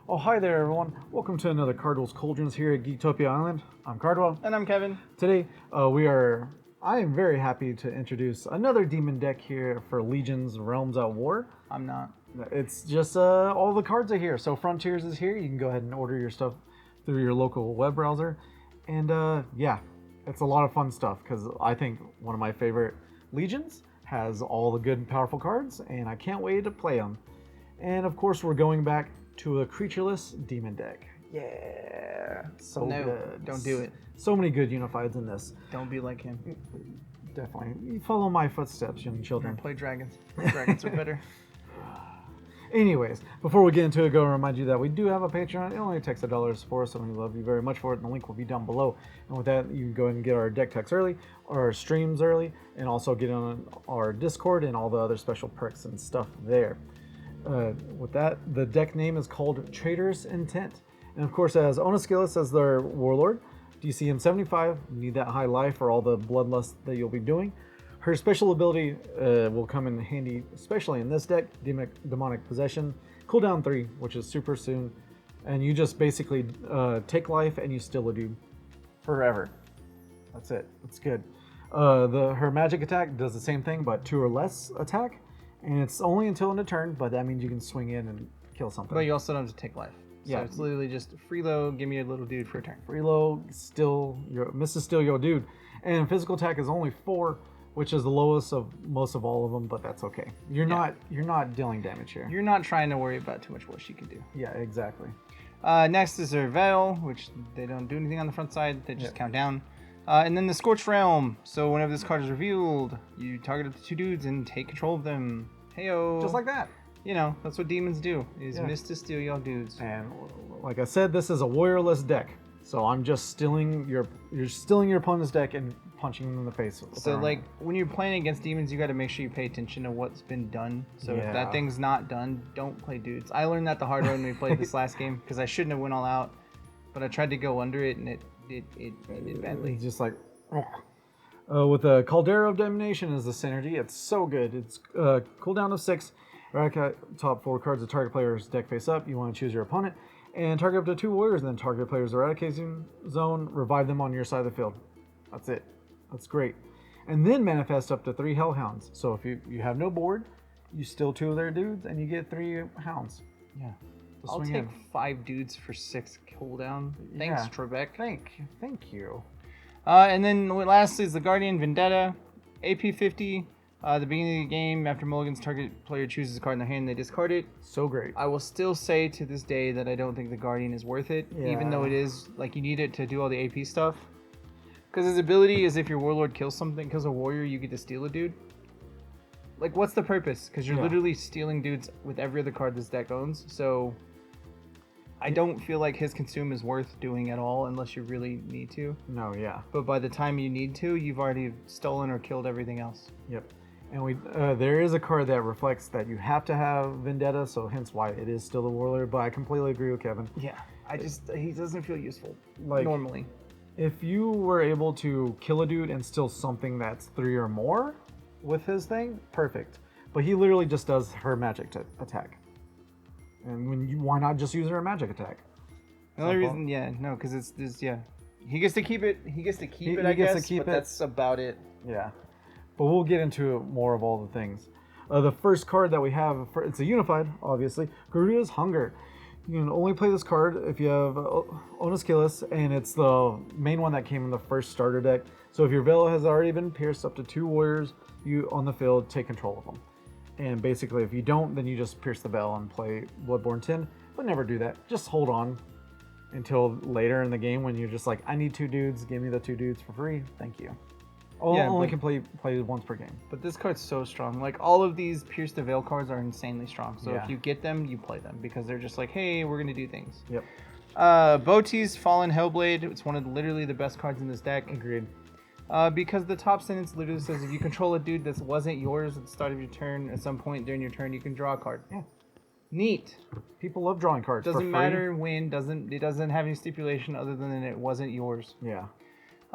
Oh, hi there, everyone. Welcome to another Cardwell's Cauldrons here at Geektopia Island. I'm Cardwell. And I'm Kevin. Today, I am very happy to introduce another demon deck here for Legion's Realms at War. I'm not. It's just all the cards are here. So Frontiers is here. You can go ahead and order your stuff through your local web browser. And yeah, it's a lot of fun stuff because I think one of my favorite Legions has all the good and powerful cards, and I can't wait to play them. And of course, we're going back to a creatureless demon deck. Yeah, so good. Don't do it. So many good unifieds in this. Don't be like him. Definitely. You follow my footsteps, young children. Play dragons. Dragons are better. Anyways, before we get into it, go remind you that we do have a Patreon. It only takes $1 to support us, so we love you very much for it. And the link will be down below. And with that, you can go ahead and get our deck techs early, our streams early, and also get on our Discord and all the other special perks and stuff there. With that, the deck name is called Traitorous Intent. And of course, as Onoskelis as their Warlord, DCM 75, you need that high life for all the bloodlust that you'll be doing. Her special ability will come in handy, especially in this deck, Demonic Possession. Cooldown 3, which is super soon. And you just basically take life and you steal a dude forever. That's it. It's good. Her magic attack does the same thing, but 2 or less attack. And it's only until end of turn, but that means you can swing in and kill something. But you also don't have to take life. So it's literally just freeload, give me a little dude for a turn. Freeload, Mrs. Steal Your Dude. And physical attack is only 4, which is the lowest of most of all of them, but that's okay. You're not dealing damage here. You're not trying to worry about too much what she can do. Yeah, exactly. Next is her Veil, which they don't do anything on the front side. They just count down. And then the Scorch Realm. So whenever this card is revealed, you target the 2 dudes and take control of them. Heyo. Just like that. You know, that's what demons do, is miss to steal your dudes. And like I said, this is a warriorless deck. So I'm just you're stealing your opponent's deck and punching them in the face. So like when you're playing against demons, you got to make sure you pay attention to what's been done. So if that thing's not done, don't play dudes. I learned that the hard way when we played this last game because I shouldn't have went all out, but I tried to go under it and it did badly. Just like with the Caldera of Damnation as the synergy, it's so good. It's cooldown of 6. Eradicate top 4 cards of target player's deck face up. You want to choose your opponent and target up to 2 warriors, and then target player's eradication zone, revive them on your side of the field. That's it. That's great. And then manifest up to 3 Hellhounds. So if you have no board, you steal 2 of their dudes and you get 3 hounds. Yeah. I'll take 5 dudes for 6 cooldown. Thanks, Trebek. Thank you. And then lastly is the Guardian Vendetta. AP 50. The beginning of the game, after mulligans, target player chooses a card in their hand, they discard it. So great. I will still say to this day that I don't think the Guardian is worth it, even though it is, like, you need it to do all the AP stuff. Because his ability is if your Warlord kills a warrior, you get to steal a dude. Like, what's the purpose? Because you're literally stealing dudes with every other card this deck owns, so I don't feel like his consume is worth doing at all unless you really need to. No, yeah. But by the time you need to, you've already stolen or killed everything else. Yep. And there is a card that reflects that you have to have Vendetta, so hence why it is still the Warlord, but I completely agree with Kevin. Yeah, he doesn't feel useful, like, normally. If you were able to kill a dude and steal something that's 3 or more with his thing, perfect. But he literally just does her magic attack. And why not just use her magic attack? The only reason, because it's this, he gets to keep it. He gets to keep it, I guess, but that's about it. Yeah. But we'll get into more of all the things. The first card that we have, it's a unified, obviously. Garuda's Hunger. You can only play this card if you have Onoskelis, and it's the main one that came in the first starter deck. So if your Veil has already been pierced up to 2 warriors, you on the field take control of them. And basically, if you don't, then you just pierce the Veil and play Bloodborne 10. But never do that. Just hold on until later in the game when you're just like, I need 2 dudes. Give me the 2 dudes for free. Thank you. Only can play once per game. But this card's so strong. Like, all of these Pierce the Veil cards are insanely strong. So if you get them, you play them. Because they're just like, hey, we're going to do things. Yep. Botis, Fallen Hellblade. It's one of literally the best cards in this deck. Agreed. Because the top sentence literally says if you control a dude that wasn't yours at the start of your turn, at some point during your turn, you can draw a card. Yeah. Neat. People love drawing cards. Doesn't matter when. It doesn't have any stipulation other than it wasn't yours. Yeah.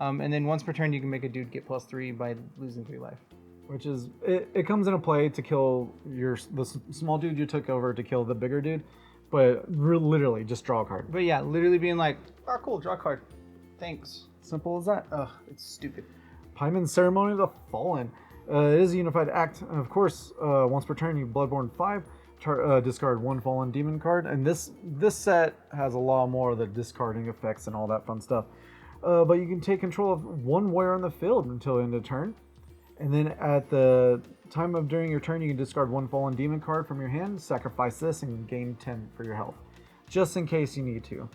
And then once per turn, you can make a dude get +3 by losing 3 life. Which is, it comes into play to kill the small dude you took over to kill the bigger dude. But literally, just draw a card. But yeah, literally being like, oh, cool, draw a card. Thanks. Simple as that. Ugh, it's stupid. Pieman Ceremony of the Fallen. It is a unified act, and of course, once per turn, you Bloodborne 5, discard 1 Fallen Demon card, and this set has a lot more of the discarding effects and all that fun stuff. But you can take control of 1 warrior on the field until the end of turn, and then at the time of during your turn, you can discard 1 Fallen Demon card from your hand, sacrifice this, and gain 10 for your health, just in case you need to.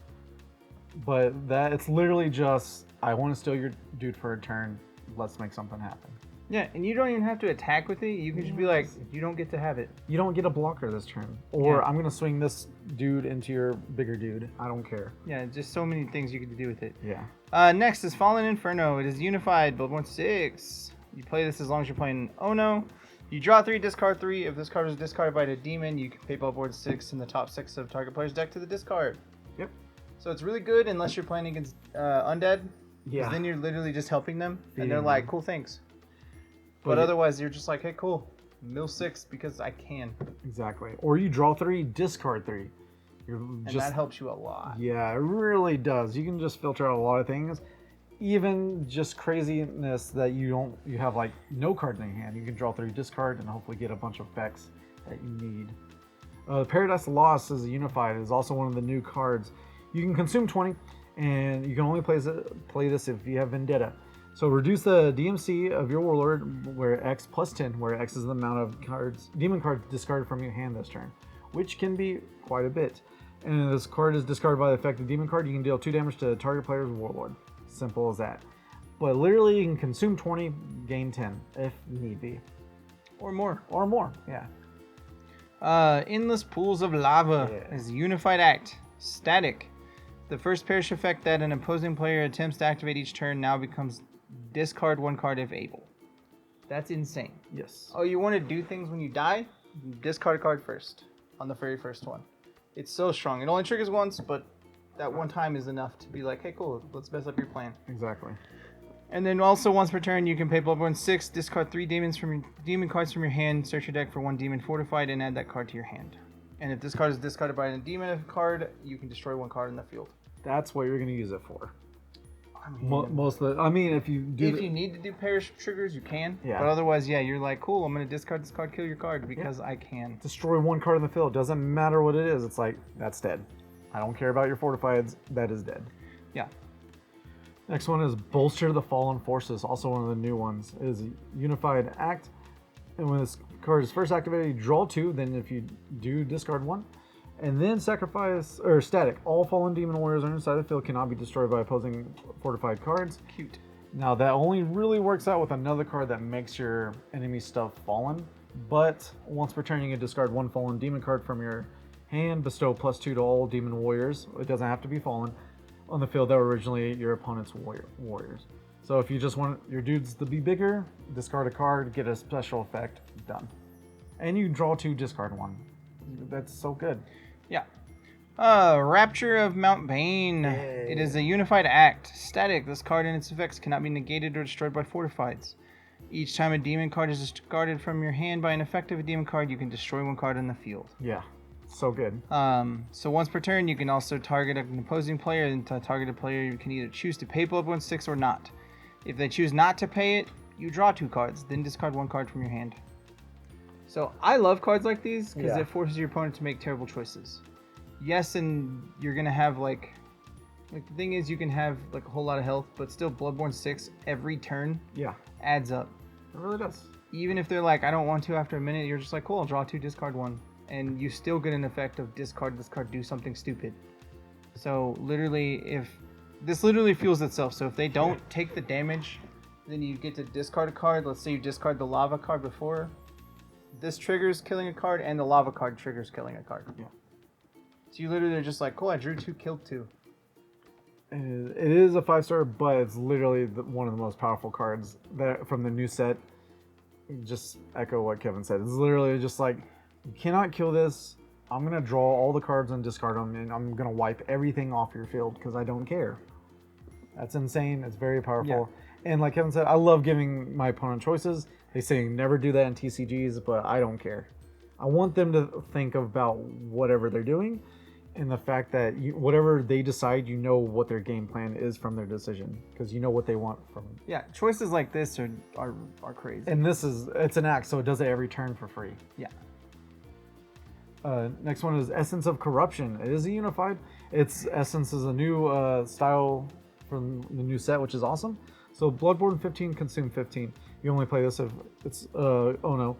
But it's literally just, I want to steal your dude for a turn, let's make something happen. Yeah, and you don't even have to attack with it. You can just be like, you don't get to have it. You don't get a blocker this turn. Or I'm going to swing this dude into your bigger dude. I don't care. Yeah, just so many things you get to do with it. Yeah. Next is Fallen Inferno. It is unified, Bloodborne 6. You play this as long as you're playing Ono. You draw 3, discard 3. If this card is discarded by a demon, you can pay Bloodborne 6 in the top 6 of target player's deck to the discard. Yep. So it's really good unless you're playing against undead. Yeah. Then you're literally just helping them. Feeding and they're them. like, cool, thanks. But otherwise, you're just like, hey, cool. Mill 6 because I can. Exactly. Or you draw 3, discard 3. And that helps you a lot. Yeah, it really does. You can just filter out a lot of things. Even just craziness that you have like no cards in your hand. You can draw 3, discard, and hopefully get a bunch of effects that you need. Paradise Lost is unified. It is also one of the new cards. You can consume 20, and you can only play this if you have Vendetta. So reduce the DMC of your Warlord, where X plus 10, where X is the amount of demon cards discarded from your hand this turn, which can be quite a bit. And if this card is discarded by the effective demon card, you can deal 2 damage to the target player's Warlord. Simple as that. But literally, you can consume 20, gain 10, if need be. Or more. Or more, yeah. Endless Pools of Lava is a unified act. Static. The first perish effect that an opposing player attempts to activate each turn now becomes discard 1 card if able. That's insane. Yes. Oh, you want to do things when you die? Discard a card first on the very first one. It's so strong. It only triggers once, but that one time is enough to be like, hey, cool, let's mess up your plan. Exactly. And then also once per turn, you can pay Bloodborne 6, discard 3 demon cards from your hand, search your deck for 1 demon fortified, and add that card to your hand. And if this card is discarded by a demon card, you can destroy 1 card in the field. That's what you're going to use it for. I mean, Most of the, I mean, if you do, if you need to do perish triggers, you can. Yeah. But otherwise, yeah, you're like, cool, I'm going to discard this card, kill your card because I can. destroy 1 card in the field, doesn't matter what it is. It's like, that's dead. I don't care about your fortifieds. That is dead. Yeah. Next one is Bolster the Fallen Forces, also one of the new ones. It is a unified act, and when this card is first activated, you draw 2. Then if you do, discard 1, and then sacrifice or static. All fallen demon warriors on inside the field cannot be destroyed by opposing fortified cards. Cute. Now that only really works out with another card that makes your enemy stuff fallen. But once per turn, you can discard 1 fallen demon card from your hand, bestow +2 to all demon warriors. It doesn't have to be fallen on the field that were originally your opponent's warriors. So if you just want your dudes to be bigger, discard a card, get a special effect, done. And you draw 2, discard 1. That's so good. Yeah. Rapture of Mount Bane. Yay. It is a unified act. Static. This card and its effects cannot be negated or destroyed by fortifieds. Each time a demon card is discarded from your hand by an effective demon card, you can destroy 1 card in the field. Yeah, so good. So once per turn, you can also target an opposing player, and to target a player, you can either choose to pay Bloodborne 6 or not. If they choose not to pay it, you draw 2 cards, then discard 1 card from your hand. So I love cards like these because it forces your opponent to make terrible choices. Yes, and you're gonna have like the thing is you can have like a whole lot of health, but still Bloodborne 6 every turn adds up. It really does. Even if they're like, I don't want to after a minute, you're just like, cool, I'll draw 2, discard 1. And you still get an effect of discard this card, do something stupid. So literally, if this literally fuels itself. So if they don't take the damage, then you get to discard a card. Let's say you discard the lava card before. This triggers killing a card, and the lava card triggers killing a card. Yeah. So you literally are just like, cool, I drew 2, killed 2. It is a 5-star, but it's literally one of the most powerful cards that from the new set. Just echo what Kevin said. It's literally just like, you cannot kill this. I'm going to draw all the cards and discard them, and I'm going to wipe everything off your field because I don't care. That's insane. It's very powerful. Yeah. And like Kevin said, I love giving my opponent choices. They say never do that in TCGs, but I don't care. I want them to think about whatever they're doing. in the fact that whatever they decide, you know what their game plan is from their decision because you know what they want from it. Yeah, choices like this are crazy. And it's an axe, so it does it every turn for free. Yeah. Next one is Essence of Corruption. It is a unified. Its Essence is a new style from the new set, which is awesome. So Bloodborne 15, consume 15. You only play this if it's Ono.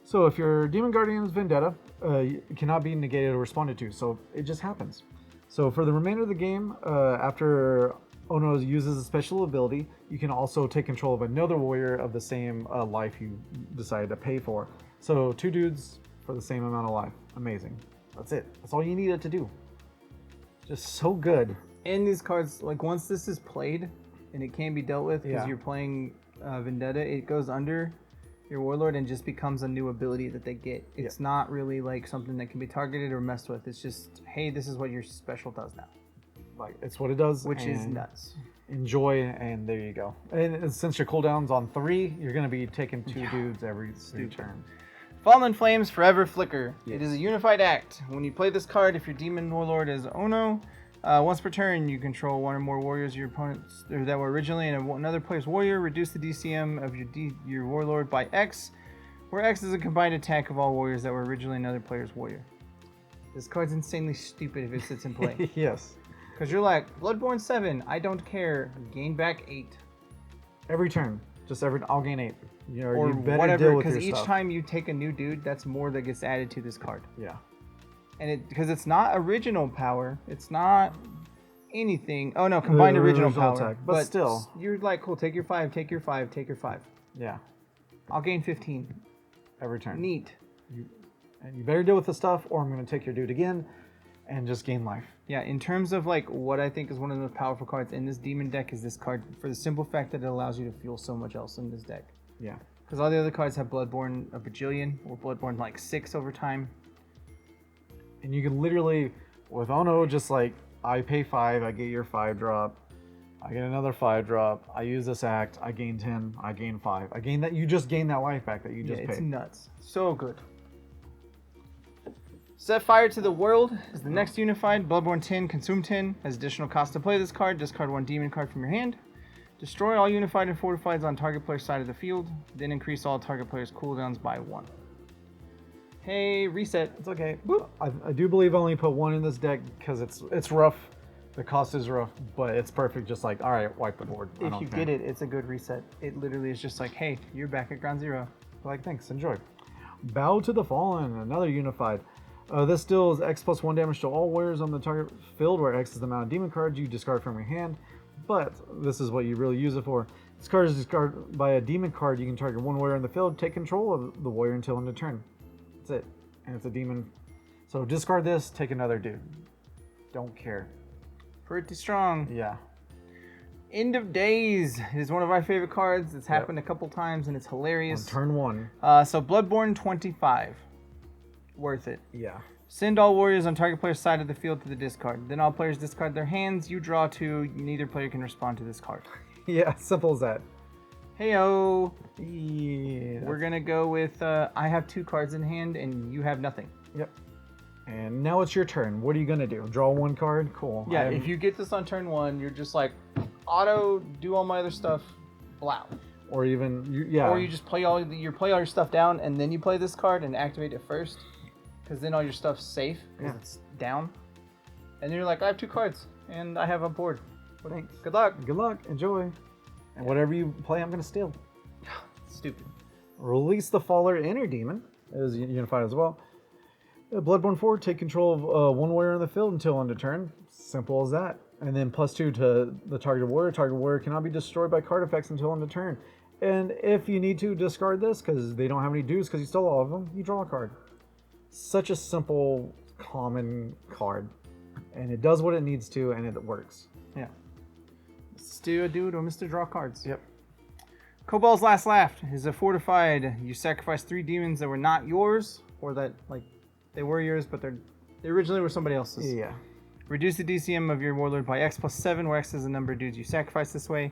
So if your Demon Guardian's Vendetta, it cannot be negated or responded to, so it just happens. So for the remainder of the game, after Ono uses a special ability, you can also take control of another warrior of the same life you decided to pay for. So 2 dudes for the same amount of life. Amazing. That's it. That's all you needed to do. Just so good. And these cards, like once this is played, and it can be dealt with because you're playing Vendetta, it goes under your Warlord and just becomes a new ability that they get. It's not really like something that can be targeted or messed with. It's just, hey, this is what your special does now. Like, it's what it does. Which is nuts. Enjoy, and there you go. And since your cooldown's on 3, you're going to be taking 2 dudes every turn. Fallen Flames Forever Flicker. Yes. It is a unified act. When you play this card, if your Demon Warlord is Ono, once per turn, you control 1 or more warriors your opponents that were originally in another player's warrior. Reduce the DCM of your Warlord by X, where X is a combined attack of all warriors that were originally another player's warrior. This card's insanely stupid if it sits in play. Yes. Because you're like, Bloodborne 7, I don't care. Gain back 8. Every turn. I'll gain 8. Or you better whatever, deal with because your each stuff. time you take a new dude, that's more that gets added to this card. Yeah. And because it's not original power, it's not anything. Oh no, combined original power. Attack, but still. You're like, cool, take your 5, take your 5, take your 5. Yeah. I'll gain 15. Every turn. Neat. And you better deal with the stuff, or I'm going to take your dude again and just gain life. Yeah, in terms of like what I think is one of the most powerful cards in this demon deck is this card, for the simple fact that it allows you to fuel so much else in this deck. Yeah. Because all the other cards have Bloodborne a bajillion, or Bloodborne like 6 over time. And you can literally, with Ono, just like, I pay 5, I get your 5 drop, I get another 5 drop, I use this act, I gain 10, I gain 5. I gain that, you just gain that life back that you just paid. It's nuts. So good. Set Fire to the World is the next unified. Bloodborne 10, consume 10. Has additional cost to play this card. Discard 1 demon card from your hand. Destroy all unified and fortifieds on target player's side of the field. Then increase all target players' cooldowns by 1. Hey, reset. It's okay. Boop. I do believe I only put 1 in this deck because it's rough. The cost is rough, but it's perfect. Just like, all right, wipe the board. If you get it, it's a good reset. It literally is just like, hey, you're back at ground zero. Like, thanks, enjoy. Bow to the Fallen, another unified. This deals X plus 1 damage to all warriors on the target field, where X is the amount of demon cards you discard from your hand. But this is what you really use it for. This card is discarded by a demon card. You can target 1 warrior in the field, take control of the warrior until end of turn. That's it. And it's a demon. So discard this, take another dude. Don't care. Pretty strong. Yeah. End of Days is one of our favorite cards. It's happened a couple times and it's hilarious. On turn 1. So Bloodborne 25. Worth it. Yeah. Send all warriors on target player's side of the field to the discard. Then all players discard their hands. You draw 2. Neither player can respond to this card. Yeah, simple as that. Heyo. Yeah. We're gonna go with I have 2 cards in hand and you have nothing. Yep. And now it's your turn. What are you gonna do? Draw 1 card? Cool. Yeah, if you get this on turn 1, you're just like auto do all my other stuff, blow. Or even Or you just play all your stuff down and then you play this card and activate it first. Because then all your stuff's safe, because it's down. And then you're like, I have 2 cards, and I have a board. Thanks. Good luck. Good luck. Enjoy. And whatever you play, I'm going to steal. Stupid. Release the Faller Inner Demon. It is unified as well. Bloodborne 4, take control of 1 warrior in the field until end of turn. Simple as that. And then +2 to the targeted warrior. Target warrior cannot be destroyed by card effects until end of turn. And if you need to discard this, because they don't have any dues because you stole all of them, you draw a card. Such a simple, common card. And it does what it needs to, and it works. Yeah. Mr. Dude or Mr. Draw Cards. Yep. Kobold's Last Laugh is a fortified. You sacrifice 3 demons that were not yours, or that, like, they were yours, but they originally were somebody else's. Yeah. Reduce the DCM of your Warlord by X plus 7, where X is the number of dudes you sacrifice this way.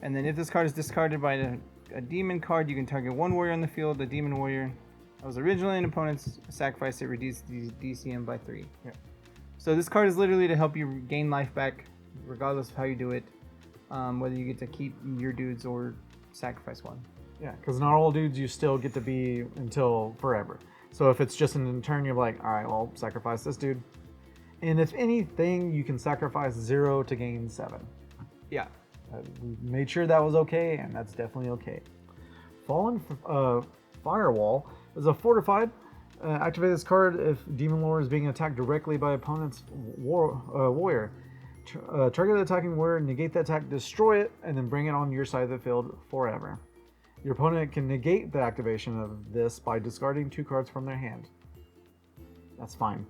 And then if this card is discarded by a demon card, you can target 1 warrior on the field, the demon warrior that was originally an opponent's, sacrifice it, reduce the DCM by 3. Yeah. So this card is literally to help you gain life back, regardless of how you do it. Whether you get to keep your dudes or sacrifice one. Yeah, because not all dudes you still get to be until forever. So if it's just an turn, you're like, all right, well, sacrifice this dude. And if anything, you can sacrifice 0 to gain 7. Yeah. We made sure that was okay, and that's definitely okay. Fallen Firewall is a fortified. Activate this card if Demon Lord is being attacked directly by opponent's warrior. Target the attacking warrior, negate the attack, destroy it, and then bring it on your side of the field forever. Your opponent can negate the activation of this by discarding 2 cards from their hand. That's fine.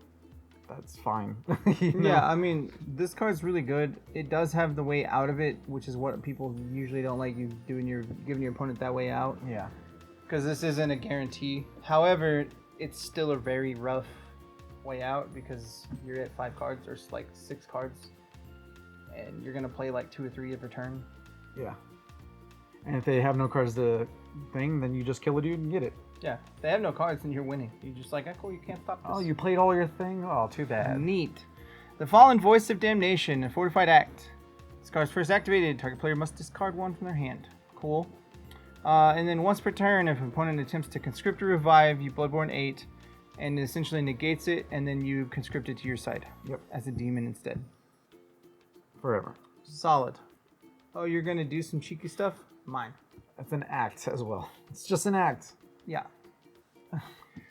That's fine. You know? Yeah, I mean, this card's really good. It does have the way out of it, which is what people usually don't like you doing giving your opponent that way out. Yeah. Because this isn't a guarantee. However, it's still a very rough way out because you're at 5 cards or like 6 cards, and you're gonna play like 2 or 3 every turn. Yeah. And if they have no cards to thing, then you just kill a dude and get it. Yeah, if they have no cards, then you're winning. You're just like, oh, cool, you can't stop this. Oh, you played all your thing? Oh, too bad. Neat. The Fallen Voice of Damnation, a fortified act. This card's first activated. Target player must discard 1 from their hand. Cool. And then once per turn, if an opponent attempts to conscript or revive, you Bloodborne 8, and it essentially negates it, and then you conscript it to your side. Yep. As a demon instead. Forever. Solid. Oh, you're gonna do some cheeky stuff? Mine. It's an act as well. It's just an act. Yeah.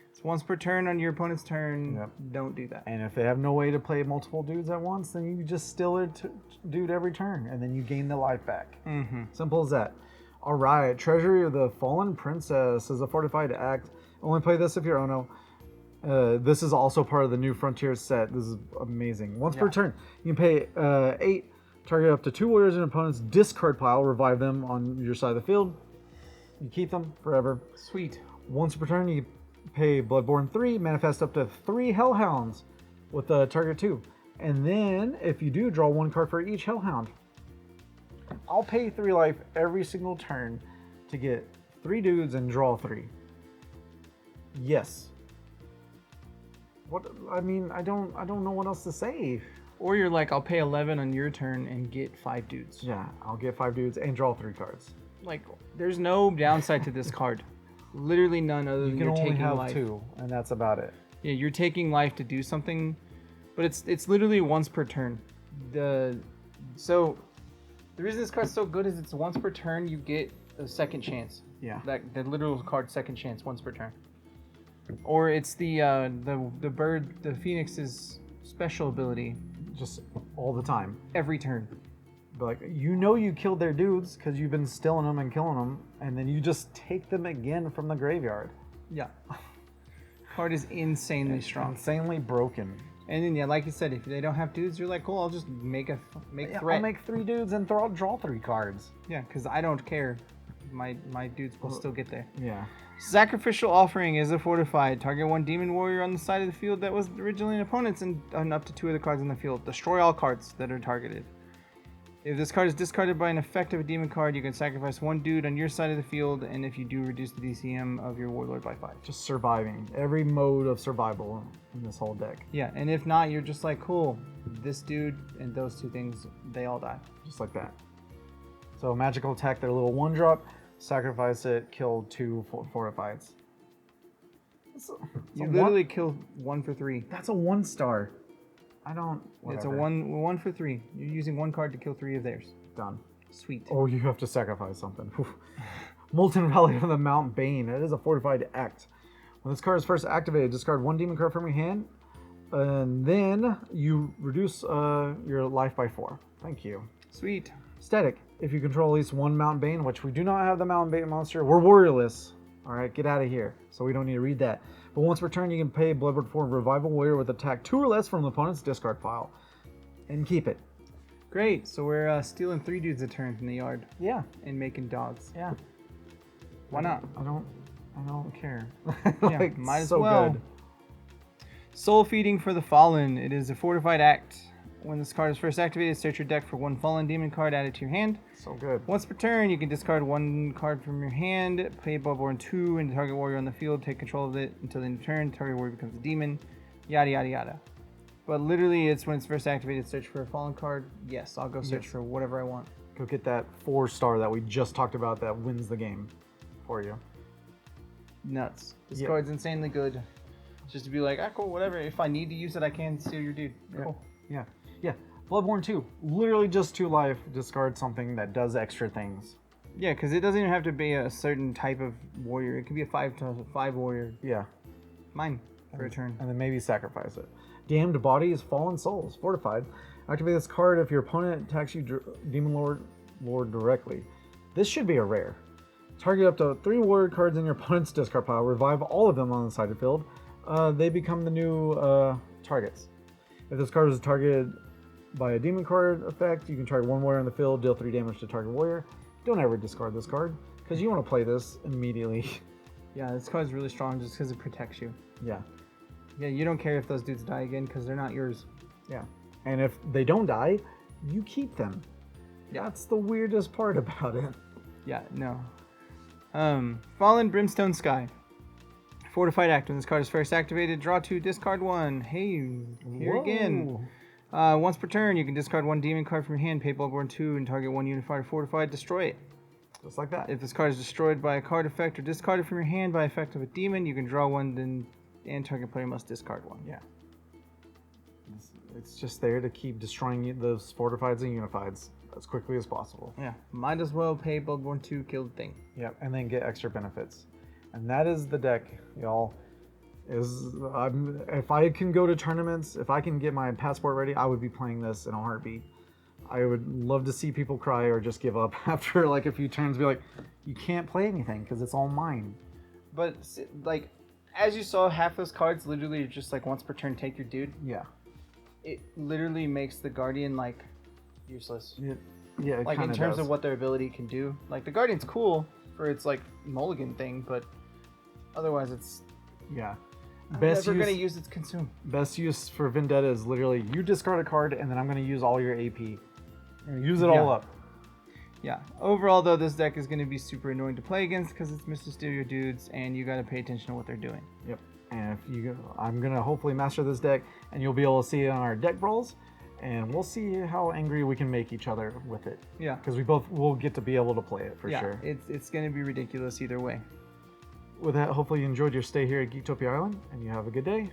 It's once per turn on your opponent's turn. Yep. Don't do that. And if they have no way to play multiple dudes at once, then you just steal a dude every turn, and then you gain the life back. Mm-hmm. Simple as that. All right, Treasury of the Fallen Princess is a fortified act. Only play this if you're Ono. This is also part of the new Frontier set. This is amazing. Once per turn, you can pay 8, target up to 2 warriors in an opponent's discard pile, revive them on your side of the field. You keep them forever. Sweet. Once per turn, you pay Bloodborne 3, manifest up to 3 Hellhounds with target 2. And then, if you do, draw 1 card for each Hellhound. I'll pay 3 life every single turn to get 3 dudes and draw 3. Yes. What? I mean, I don't know what else to say. Or you're like, I'll pay 11 on your turn and get 5 dudes. Yeah, I'll get 5 dudes and draw 3 cards. Like, there's no downside to this card. Literally none other than you you're can only taking have life. 2, and that's about it. Yeah, you're taking life to do something, but it's literally once per turn. So the reason this card's so good is it's once per turn you get a second chance. Yeah. The literal card second chance once per turn. Or it's the bird, the Phoenix's special ability. Just all the time. Every turn. But like, you know you killed their dudes because you've been stealing them and killing them, and then you just take them again from the graveyard. Yeah. Card is insanely strong. Insanely broken. And then, yeah, like you said, if they don't have dudes, you're like, cool, I'll just make threat. I'll make 3 dudes and draw 3 cards. Yeah, because I don't care. My dudes will still get there. Yeah. Sacrificial Offering is a fortified. Target 1 demon warrior on the side of the field that was originally an opponent's and up to 2 other cards in the field. Destroy all cards that are targeted. If this card is discarded by an effect of a demon card, you can sacrifice 1 dude on your side of the field, and if you do, reduce the DCM of your Warlord by 5. Just surviving. Every mode of survival in this whole deck. Yeah, and if not, you're just like, cool, this dude and those 2 things, they all die. Just like that. So magical attack, their little 1-drop, sacrifice it, kill 2 fortifieds. You literally kill 1 for 3. That's a 1-star. I don't. Whatever. It's a 1 for 3. You're using 1 card to kill 3 of theirs. Done. Sweet. Oh, you have to sacrifice something. Molten Valley of the Mount Bane. It is a fortified act. When this card is first activated, discard 1 demon card from your hand, and then you reduce your life by 4. Thank you. Sweet. Static. If you control at least 1 Mountain Bane, which we do not have the Mountain Bane monster, we're warriorless. Alright, get out of here. So we don't need to read that. But once per turn, you can pay Bloodborne 4 Revival Warrior with attack 2 or less from the opponent's discard pile. And keep it. Great. So we're stealing 3 dudes a turn from the yard. Yeah. And making dogs. Yeah. Why not? I don't care. Yeah, like, might as so well. Good. Soul Feeding for the Fallen. It is a fortified act. When this card is first activated, search your deck for 1 Fallen Demon card added to your hand. So good. Once per turn, you can discard 1 card from your hand, play Bloodborne 2, and target warrior on the field, take control of it until the end of turn. Target warrior becomes a demon. Yada, yada, yada. But literally, it's when it's first activated, search for a Fallen card. Yes, I'll go search for whatever I want. Go get that 4-star that we just talked about that wins the game for you. Nuts. This card's insanely good. Just to be like, ah, cool, whatever. If I need to use it, I can steal your dude. Cool. Yeah. Bloodborne 2. Literally just 2 life. Discard something that does extra things. Yeah, because it doesn't even have to be a certain type of warrior. It could be a 5/5 warrior. Yeah. Mine for a turn. And then maybe sacrifice it. Damned Bodies, Fallen Souls, Fortified. Activate this card if your opponent attacks you Demon Lord directly. This should be a rare. Target up to 3 warrior cards in your opponent's discard pile. Revive all of them on the sided field. They become the new targets. If this card is targeted by a demon card effect, you can target 1 warrior on the field, deal 3 damage to target warrior. Don't ever discard this card, because you want to play this immediately. Yeah, this card's really strong just because it protects you. Yeah. Yeah, you don't care if those dudes die again, because they're not yours. Yeah. And if they don't die, you keep them. Yeah. That's the weirdest part about it. Yeah, no. Fallen Brimstone Sky. Fortified act. When this card is first activated, draw 2, discard 1. Hey, here again. Once per turn, you can discard 1 demon card from your hand, pay Bloodborne 2, and target 1 unified or fortified, destroy it. Just like that. If this card is destroyed by a card effect or discarded from your hand by effect of a demon, you can draw 1, and target player must discard 1. Yeah. It's just there to keep destroying those fortifieds and unifieds as quickly as possible. Yeah. Might as well pay Bloodborne 2, kill the thing. Yep, and then get extra benefits. And that is the deck, y'all. If I can go to tournaments, if I can get my passport ready, I would be playing this in a heartbeat. I would love to see people cry or just give up after like a few turns. Be like, you can't play anything because it's all mine. But like, as you saw, half those cards literally are just like once per turn, take your dude. Yeah. It literally makes the Guardian like useless. Yeah. Like in terms of what their ability can do. Like the Guardian's cool for its like mulligan thing, but otherwise it's I'm never gonna use its consume. Best use for Vendetta is literally you discard a card and then I'm gonna use all your AP. Use it all up. Yeah. Overall though, this deck is gonna be super annoying to play against because it's Mr. Steal Your Dudes and you gotta pay attention to what they're doing. Yep. And I'm gonna hopefully master this deck and you'll be able to see it on our deck brawls. And we'll see how angry we can make each other with it. Yeah. Because we both will get to be able to play it for sure. It's going to be ridiculous either way. With that, hopefully you enjoyed your stay here at Geektopia Island, and you have a good day.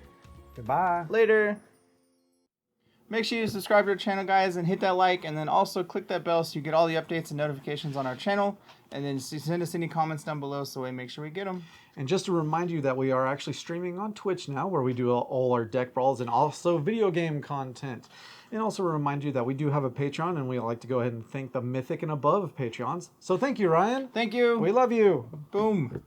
Goodbye. Later. Make sure you subscribe to our channel, guys, and hit that like, and then also click that bell so you get all the updates and notifications on our channel. And then send us any comments down below so we make sure we get them. And just to remind you that we are actually streaming on Twitch now, where we do all our deck brawls and also video game content. And also remind you that we do have a Patreon, and we like to go ahead and thank the Mythic and Above Patreons. So thank you, Ryan. Thank you. We love you. Boom.